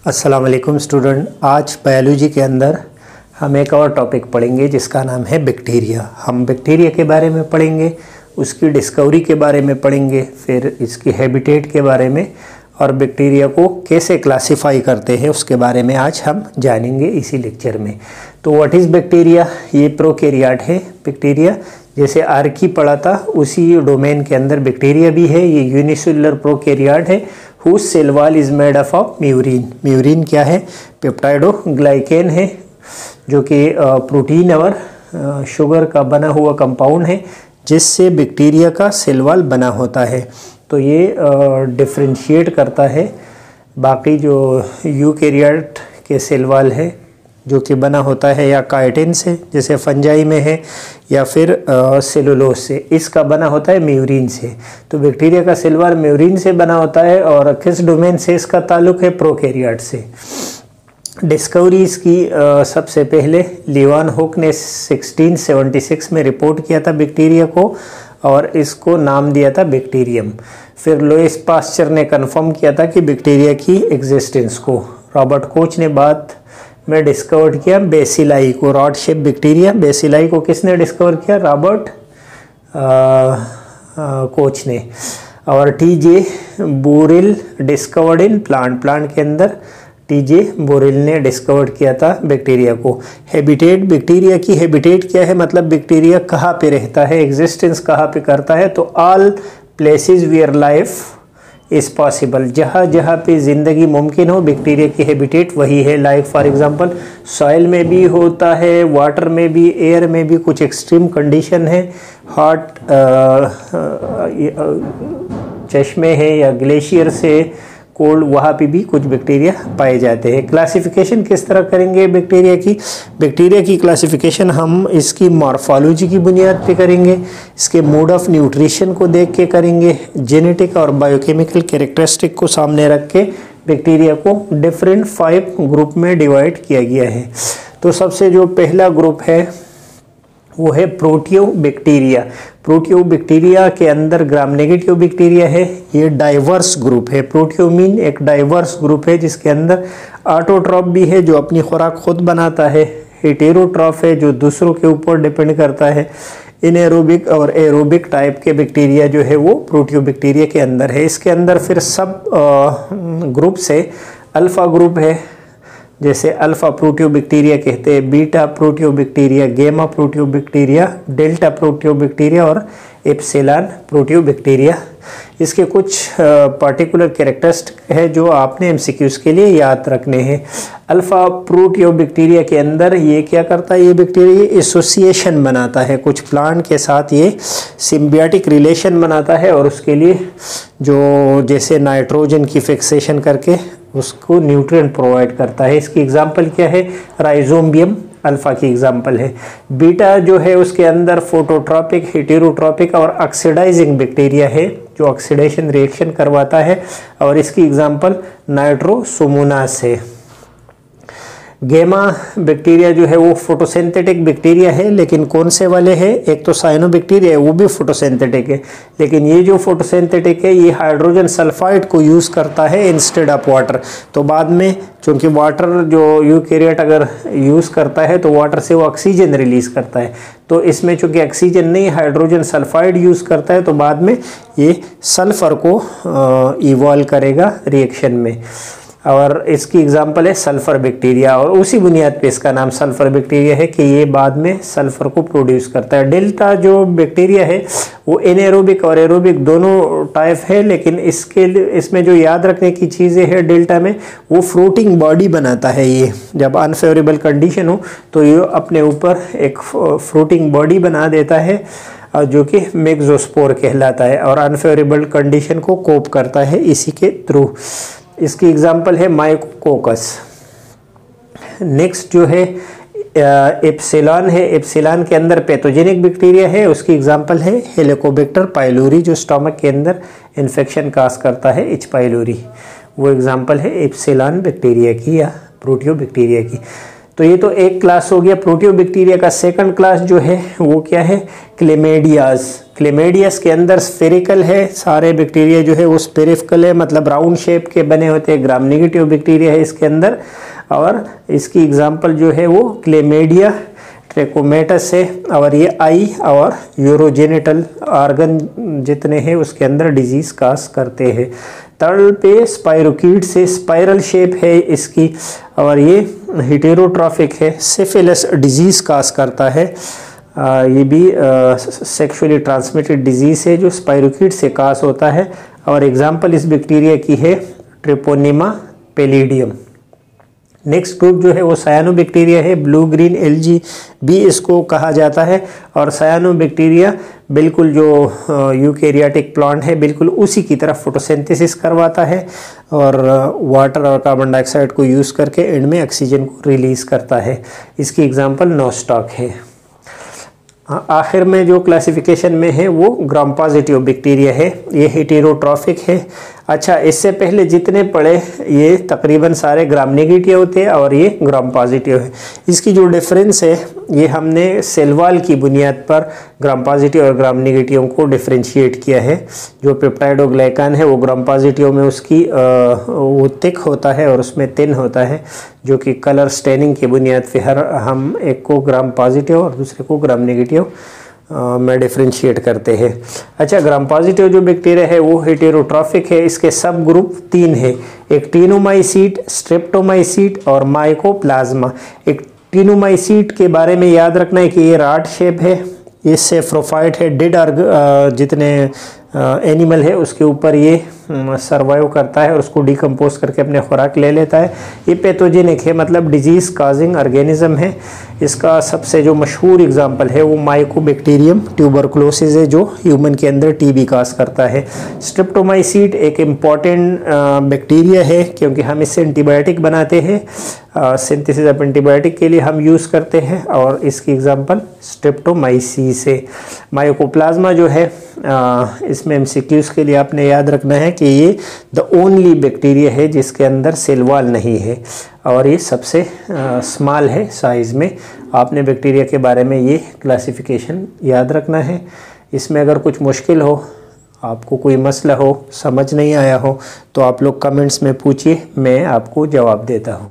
अस्सलाम वालेकुम स्टूडेंट। आज बायोलॉजी के अंदर हम एक और टॉपिक पढ़ेंगे जिसका नाम है बैक्टीरिया। हम बैक्टीरिया के बारे में पढ़ेंगे, उसकी डिस्कवरी के बारे में पढ़ेंगे, फिर इसकी हैबिटेट के बारे में और बैक्टीरिया को कैसे क्लासिफाई करते हैं उसके बारे में आज हम जानेंगे इसी लेक्चर में। तो व्हाट इज़ बैक्टीरिया? ये प्रोकैरियोट है बैक्टीरिया। जैसे आर्की पढ़ा था उसी डोमेन के अंदर बैक्टीरिया भी है। ये यूनिसेलुलर प्रोकैरियोट है whose cell wall is made up of murein. Murein क्या है? पेप्टाइडोग्लाइकेन है जो कि प्रोटीन और शुगर का बना हुआ कंपाउंड है जिससे बैक्टीरिया का सेल वॉल बना होता है। तो ये डिफरेंशिएट करता है बाकी जो यूकैरियोट के सेल वॉल है जो कि बना होता है या काइटिन से, जैसे फंजाई में है, या फिर सेलुलोज से। इसका बना होता है म्यूरिन से। तो बैक्टीरिया का सेल वॉल म्यूरिन से बना होता है। और किस डोमेन से इसका ताल्लुक है? प्रोकैरियोट से। डिस्कवरी इसकी सबसे पहले लीवान हुक ने 1676 में रिपोर्ट किया था बैक्टीरिया को और इसको नाम दिया था बैक्टीरियम। फिर लुईस पास्चर ने कंफर्म किया था कि बैक्टीरिया की एग्जिस्टेंस को। रॉबर्ट कोच ने बाद में डिस्कवर किया बेसिलाई को, रॉड शेप बैक्टीरिया। बेसिलाई को किसने डिस्कवर किया? रॉबर्ट कोच ने। और TJ Burrill discovered in plant के अंदर टीजे बोरेल ने डिस्कवर किया था बैक्टीरिया को। हैबिटेट, बैक्टीरिया की हैबिटेट क्या है? मतलब बैक्टीरिया कहाँ पे रहता है, एग्जिस्टेंस कहाँ पे करता है? तो all places where life is possible. जहाँ जहाँ पे ज़िंदगी मुमकिन हो बैक्टीरिया की हैबिटेट वही है। लाइक फॉर एग्जांपल सॉइल में भी होता है, वाटर में भी, एयर में भी। कुछ एक्सट्रीम कंडीशन है, हॉट चश्मे हैं या ग्लेशियर से कोल्ड, वहाँ पे भी कुछ बैक्टीरिया पाए जाते हैं। क्लासिफिकेशन किस तरह करेंगे बैक्टीरिया की? बैक्टीरिया की क्लासिफिकेशन हम इसकी मॉर्फोलॉजी की बुनियाद पे करेंगे, इसके मोड ऑफ न्यूट्रिशन को देख के करेंगे, जेनेटिक और बायोकेमिकल कैरेक्टरिस्टिक को सामने रख के बैक्टीरिया को डिफरेंट 5 ग्रुप में डिवाइड किया गया है। तो सबसे जो पहला ग्रुप है वो है प्रोटियोबैक्टीरिया। प्रोटियोबैक्टीरिया के अंदर ग्राम नेगेटिव बैक्टीरिया है। ये डाइवर्स ग्रुप है। प्रोटियोमीन एक डाइवर्स ग्रुप है जिसके अंदर ऑटोट्रॉफ भी है जो अपनी खुराक खुद बनाता है, हेटेरोट्रॉफ है जो दूसरों के ऊपर डिपेंड करता है। इनएरोबिक और एरोबिक टाइप के बैक्टीरिया जो है वो प्रोटियोबैक्टीरिया के अंदर है। इसके अंदर फिर सब ग्रुप से अल्फा ग्रुप है, जैसे अल्फा प्रोटियोबैक्टीरिया कहते हैं, बीटा प्रोटियोबैक्टीरिया, गेमा प्रोटियोबैक्टीरिया, डेल्टा प्रोटियोबैक्टीरिया और एप्सिलॉन प्रोटियोबैक्टीरिया। इसके कुछ पार्टिकुलर कैरेक्टरिस्टिक है जो आपने एमसीक्यूज के लिए याद रखने हैं। अल्फा प्रोटियोबैक्टीरिया के अंदर ये क्या करता है? ये बैक्टीरिया एसोसिएशन बनाता है कुछ प्लांट के साथ, ये सिम्बियोटिक रिलेशन बनाता है और उसके लिए जो जैसे नाइट्रोजन की फिक्सेशन करके उसको न्यूट्रिएंट प्रोवाइड करता है। इसकी एग्जांपल क्या है? राइजोबियम अल्फा की एग्जांपल है। बीटा जो है उसके अंदर फोटोट्रॉपिक, हेटेरोट्रॉपिक और ऑक्सीडाइजिंग बैक्टीरिया है जो ऑक्सीडेशन रिएक्शन करवाता है और इसकी एग्जांपल नाइट्रोसोमोनास है। गेमा बैक्टीरिया जो है वो फोटोसिंथेटिक बैक्टीरिया है, लेकिन कौन से वाले हैं? एक तो साइनोबैक्टीरिया है वो भी फोटोसिंथेटिक है, लेकिन ये जो फोटोसिंथेटिक है ये हाइड्रोजन सल्फाइड को यूज़ करता है इंस्टेड ऑफ वाटर। तो बाद में चूँकि वाटर जो यूकैरियोट अगर यूज़ करता है तो वाटर से वो ऑक्सीजन रिलीज़ करता है, तो इसमें चूँकि ऑक्सीजन नहीं हाइड्रोजन सल्फाइड यूज़ करता है तो बाद में ये सल्फ़र को इवॉल्व करेगा रिएक्शन में। और इसकी एग्जांपल है सल्फ़र बैक्टीरिया और उसी बुनियाद पे इसका नाम सल्फ़र बैक्टीरिया है कि ये बाद में सल्फ़र को प्रोड्यूस करता है। डेल्टा जो बैक्टीरिया है वो एनाएरोबिक और एरोबिक दोनों टाइप है, लेकिन इसमें जो याद रखने की चीज़ें हैं डेल्टा में, वो फ्लोटिंग बॉडी बनाता है। ये जब अनफेवरेबल कंडीशन हो तो ये अपने ऊपर एक फ्लोटिंग बॉडी बना देता है जो कि मेक्सोस्पोर कहलाता है और अनफेवरेबल कंडीशन को कोप करता है इसी के थ्रू। इसकी एग्जांपल है माइकोकोकस। नेक्स्ट जो है एप्सिलॉन है। एप्सिलॉन के अंदर पैथोजेनिक बैक्टीरिया है, उसकी एग्जांपल है हेलिकोबैक्टर पाइलोरी जो स्टमक के अंदर इन्फेक्शन काज करता है, एच पाइलोरी। वो एग्जांपल है एप्सिलॉन बैक्टीरिया की या प्रोटियोबैक्टीरिया की। तो ये तो एक क्लास हो गया प्रोटियोबैक्टीरिया का। सेकंड क्लास जो है वो क्या है? क्लेमेडियाज। क्लेमेडियस के अंदर स्फेरिकल है, सारे बैक्टीरिया जो है वो स्फेरिकल है, मतलब राउंड शेप के बने होते हैं। ग्राम नेगेटिव बैक्टीरिया है इसके अंदर, और इसकी एग्जांपल जो है वो क्लेमेडिया ट्रैकोमेटस है। और ये आई और यूरोजेनिटल ऑर्गन जितने हैं उसके अंदर डिजीज काज करते हैं। तल पे स्पाइरोकीट से स्पाइरल शेप है इसकी, और ये हेटेरोट्रॉफिक है। सिफिलिस डिजीज काज करता है, ये भी सेक्सुअली ट्रांसमिटेड डिजीज है जो स्पाइरोकीट से काज होता है। और एग्जांपल इस बैक्टीरिया की है ट्रिपोनिमा पैलिडियम। नेक्स्ट ग्रुप जो है वो सायानोबैक्टीरिया है, ब्लू ग्रीन एल्गी भी इसको कहा जाता है। और सायानोबैक्टीरिया बिल्कुल जो यूकेरियोटिक प्लांट है बिल्कुल उसी की तरफ फोटोसिंथेसिस करवाता है और वाटर और कार्बन डाइऑक्साइड को यूज़ करके एंड में ऑक्सीजन को रिलीज़ करता है। इसकी एग्जांपल नोस्टॉक है। आखिर में जो क्लासिफिकेशन में है वो ग्राम पॉजिटिव बैक्टीरिया है, ये हेटेरोट्रॉफिक है। अच्छा, इससे पहले जितने पढ़े ये तकरीबन सारे ग्राम नेगेटिव होते हैं और ये ग्राम पॉजिटिव है। इसकी जो डिफरेंस है ये हमने सेल वॉल की बुनियाद पर ग्राम पॉजिटिव और ग्राम नेगेटिव को डिफ्रेंशिएट किया है। जो पेप्टाइडोग्लाइकान है वो ग्राम पॉजिटिव में उसकी वो थिक होता है और उसमें थिन होता है, जो कि कलर स्टेनिंग की बुनियाद पर हम एक को ग्राम पॉजिटिव और दूसरे को ग्राम नेगेटिव में डिफ्रेंशिएट करते हैं। अच्छा, ग्राम पॉजिटिव जो बैक्टीरिया है वो हेटेरोट्रॉफिक है। इसके सब ग्रुप 3 है, एक टीनोमाइसीट, स्ट्रेप्टोमाइसीट और माइकोप्लाज्मा। एक टीनोमाइसीट के बारे में याद रखना है कि ये रॉड शेप है, ये सेफ्रोफाइट है, डेड जितने एनिमल है उसके ऊपर ये सर्वाइव करता है और उसको डिकम्पोज करके अपने खुराक ले लेता है। ये पैथोजेनिक है, मतलब डिजीज काजिंग ऑर्गेनिज्म है। इसका सबसे जो मशहूर एग्जांपल है वो माइकोबैक्टीरियम ट्यूबरकुलोसिस है, जो ह्यूमन के अंदर टीबी काज करता है। स्ट्रेप्टोमाइसीट एक इम्पॉर्टेंट बैक्टीरिया है क्योंकि हम इससे एंटीबायोटिक बनाते हैं, सिंथेसिस ऑफ एंटीबायोटिक के लिए हम यूज़ करते हैं, और इसकी एग्जांपल स्ट्रेप्टोमाइसिस है। माइकोप्लाज्मा जो है इसमें एमसीक्यूज के लिए आपने याद रखना है कि ये द ओनली बैक्टीरिया है जिसके अंदर सेल वॉल नहीं है और ये सबसे स्मॉल है साइज़ में। आपने बैक्टीरिया के बारे में ये क्लासिफिकेशन याद रखना है। इसमें अगर कुछ मुश्किल हो, आपको कोई मसला हो, समझ नहीं आया हो, तो आप लोग कमेंट्स में पूछिए, मैं आपको जवाब देता हूँ।